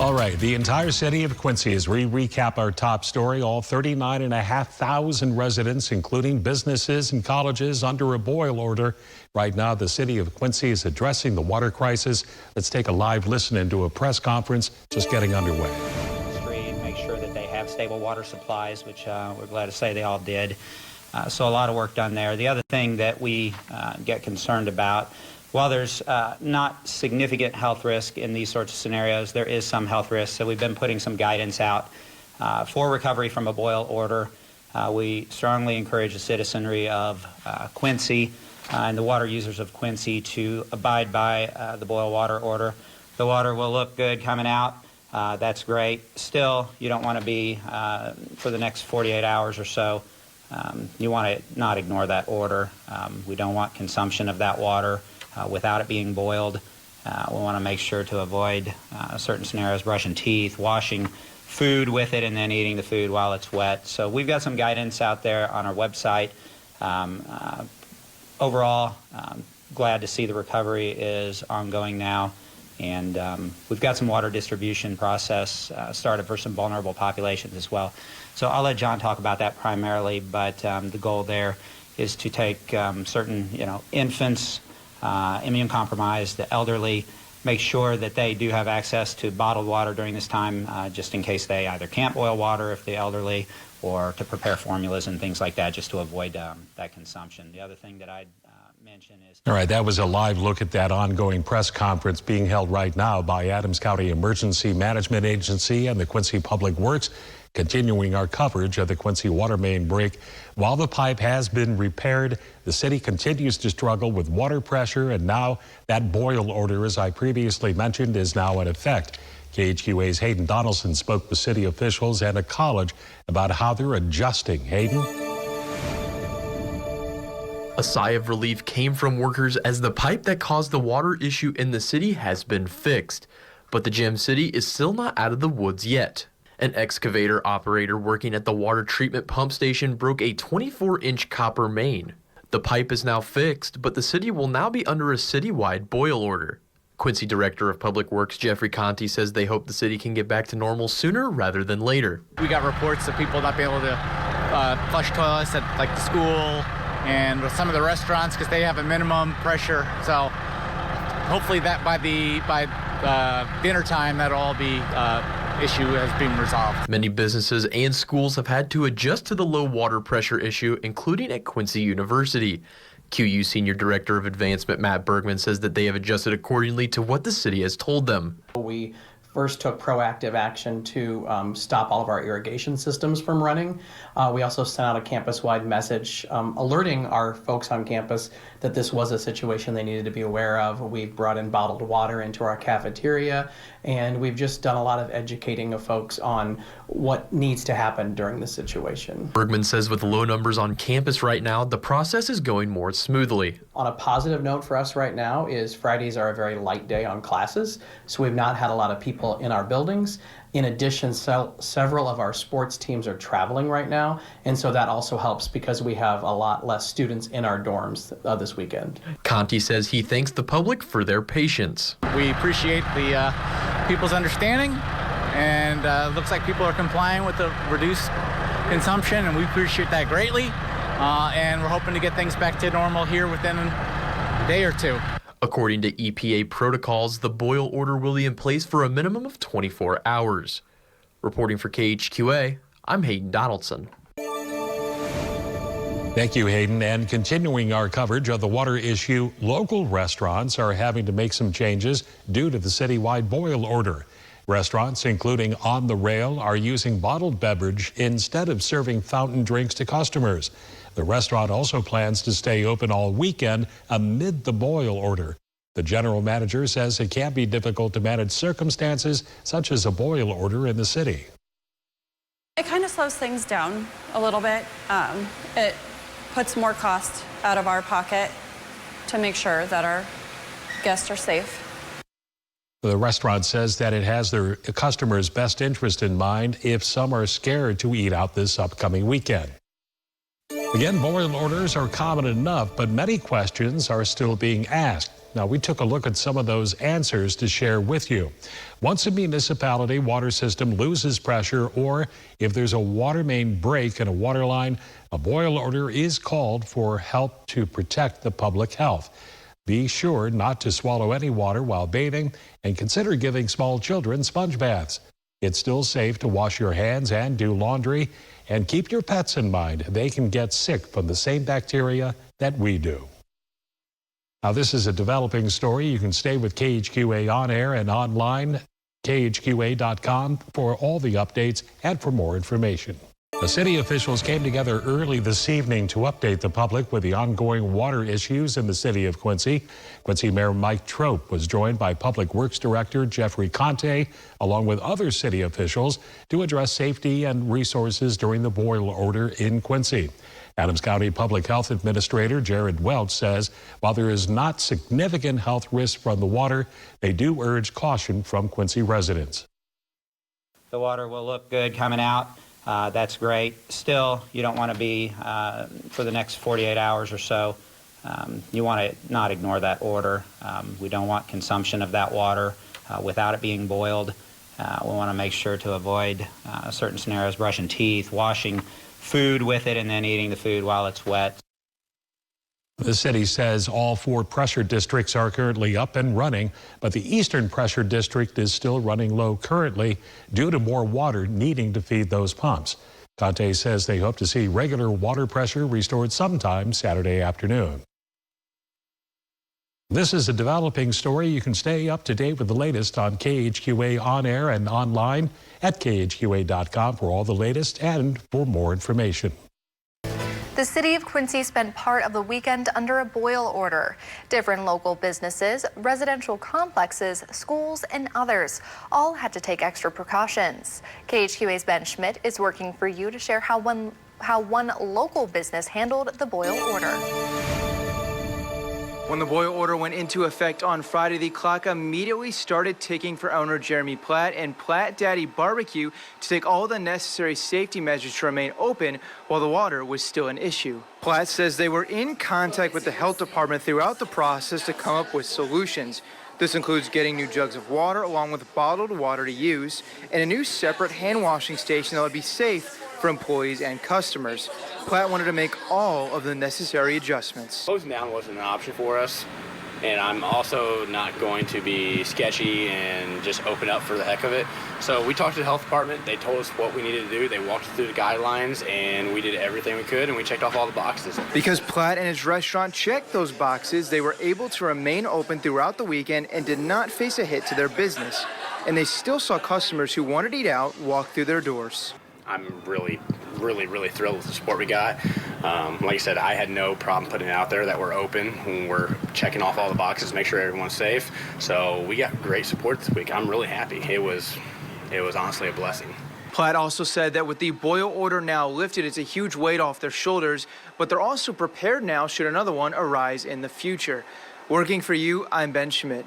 All right, the entire city of Quincy, as we recap our top story, all 39,500 residents, including businesses and colleges, under a boil order. Right now, the city of Quincy is addressing the water crisis. Let's take a live listen into a press conference just getting underway. Make sure that they have stable water supplies, which we're glad to say they all did. So a lot of work done there. The other thing that we get concerned about, while there's not significant health risk in these sorts of scenarios, there is some health risk. So we've been putting some guidance out for recovery from a boil order. We strongly encourage the citizenry of Quincy and the water users of Quincy to abide by the boil water order. The water will look good coming out. That's great. Still, you don't want to be, for the next 48 hours or so, you want to not ignore that order. We don't want consumption of that water without it being boiled. We want to make sure to avoid certain scenarios, brushing teeth, washing food with it, and then eating the food while it's wet. So we've got some guidance out there on our website. Overall, glad to see the recovery is ongoing now. And we've got some water distribution process started for some vulnerable populations as well. So I'll let John talk about that primarily, but the goal there is to take certain, infants, immune compromised, the elderly, make sure that they do have access to bottled water during this time, just in case they either can't boil water if the elderly, or to prepare formulas and things like that, just to avoid that consumption. The other thing that I'd mention is... All right, that was a live look at that ongoing press conference being held right now by Adams County Emergency Management Agency and the Quincy Public Works, continuing our coverage of the Quincy water main break. While the pipe has been repaired, the city continues to struggle with water pressure, and now that boil order, as I previously mentioned, is now in effect. KHQA's Hayden Donaldson spoke with city officials and a college about how they're adjusting. Hayden? A sigh of relief came from workers as the pipe that caused the water issue in the city has been fixed. But the Gem City is still not out of the woods yet. An excavator operator working at the water treatment pump station broke a 24-inch copper main. The pipe is now fixed, but the city will now be under a citywide boil order. Quincy Director of Public Works Jeffrey Conti says they hope the city can get back to normal sooner rather than later. We got reports of people not being able to flush toilets at the school and with some of the restaurants because they have a minimum pressure. So hopefully that by dinner time that'll all be issue has been resolved. Many businesses and schools have had to adjust to the low water pressure issue, including at Quincy University. QU Senior Director of Advancement Matt Bergman says that they have adjusted accordingly to what the city has told them. We first took proactive action to stop all of our irrigation systems from running. We also sent out a campus-wide message alerting our folks on campus that this was a situation they needed to be aware of. We've brought in bottled water into our cafeteria, and we've just done a lot of educating of folks on what needs to happen during this situation. Bergman says with low numbers on campus right now, the process is going more smoothly. On a positive note for us right now is Fridays are a very light day on classes, so we've not had a lot of people in our buildings. In addition, several of our sports teams are traveling right now, and so that also helps because we have a lot less students in our dorms this weekend. Conti says he thanks the public for their patience. We appreciate the people's understanding, and looks like people are complying with the reduced consumption, and we appreciate that greatly. And we're hoping to get things back to normal here within a day or two. According to EPA protocols, the boil order will be in place for a minimum of 24 hours. Reporting for KHQA, I'm Hayden Donaldson. Thank you, Hayden. And continuing our coverage of the water issue, local restaurants are having to make some changes due to the citywide boil order. Restaurants, including On the Rail, are using bottled beverage instead of serving fountain drinks to customers. The restaurant also plans to stay open all weekend amid the boil order. The general manager says it can be difficult to manage circumstances such as a boil order in the city. It kind of slows things down a little bit. It puts more cost out of our pocket to make sure that our guests are safe. The restaurant says that it has their customers' best interest in mind if some are scared to eat out this upcoming weekend. Again, boil orders are common enough, but many questions are still being asked. Now, we took a look at some of those answers to share with you. Once a municipality water system loses pressure, or if there's a water main break in a water line, a boil order is called for help to protect the public health. Be sure not to swallow any water while bathing, and consider giving small children sponge baths. It's still safe to wash your hands and do laundry, and keep your pets in mind. They can get sick from the same bacteria that we do. Now, this is a developing story. You can stay with KHQA on air and online, KHQA.com, for all the updates and for more information. The city officials came together early this evening to update the public with the ongoing water issues in the city of Quincy. Quincy Mayor Mike Trope was joined by Public Works Director Jeffrey Conte, along with other city officials, to address safety and resources during the boil order in Quincy. Adams County Public Health Administrator Jared Welch says while there is not significant health risk from the water, they do urge caution from Quincy residents. The water will look good coming out. That's great. Still, you don't want to be, for the next 48 hours or so, you want to not ignore that order. We don't want consumption of that water without it being boiled. We want to make sure to avoid certain scenarios, brushing teeth, washing food with it, and then eating the food while it's wet. The city says all 4 pressure districts are currently up and running, but the Eastern Pressure District is still running low currently due to more water needing to feed those pumps. Conte says they hope to see regular water pressure restored sometime Saturday afternoon. This is a developing story. You can stay up to date with the latest on KHQA on air and online at KHQA.com for all the latest and for more information. The city of Quincy spent part of the weekend under a boil order. Different local businesses, residential complexes, schools, and others all had to take extra precautions. KHQA's Ben Schmidt is working for you to share how one local business handled the boil order. When the boil order went into effect on Friday, the clock immediately started ticking for owner Jeremy Platt and Platt Daddy Barbecue to take all the necessary safety measures to remain open while the water was still an issue. Platt says they were in contact with the health department throughout the process to come up with solutions. This includes getting new jugs of water along with bottled water to use and a new separate hand washing station that would be safe for employees and customers. Platt wanted to make all of the necessary adjustments. Closing down wasn't an option for us, and I'm also not going to be sketchy and just open up for the heck of it. So we talked to the health department. They told us what we needed to do. They walked us through the guidelines, and we did everything we could, and we checked off all the boxes. Because Platt and his restaurant checked those boxes, they were able to remain open throughout the weekend and did not face a hit to their business. And they still saw customers who wanted to eat out walk through their doors. I'm really thrilled with the support we got. Like I said, I had no problem putting it out there that we're open when we're checking off all the boxes to make sure everyone's safe. So we got great support this week. I'm really happy. It was honestly a blessing. Platt also said that with the boil order now lifted, it's a huge weight off their shoulders, but they're also prepared now should another one arise in the future. Working for you, I'm Ben Schmidt.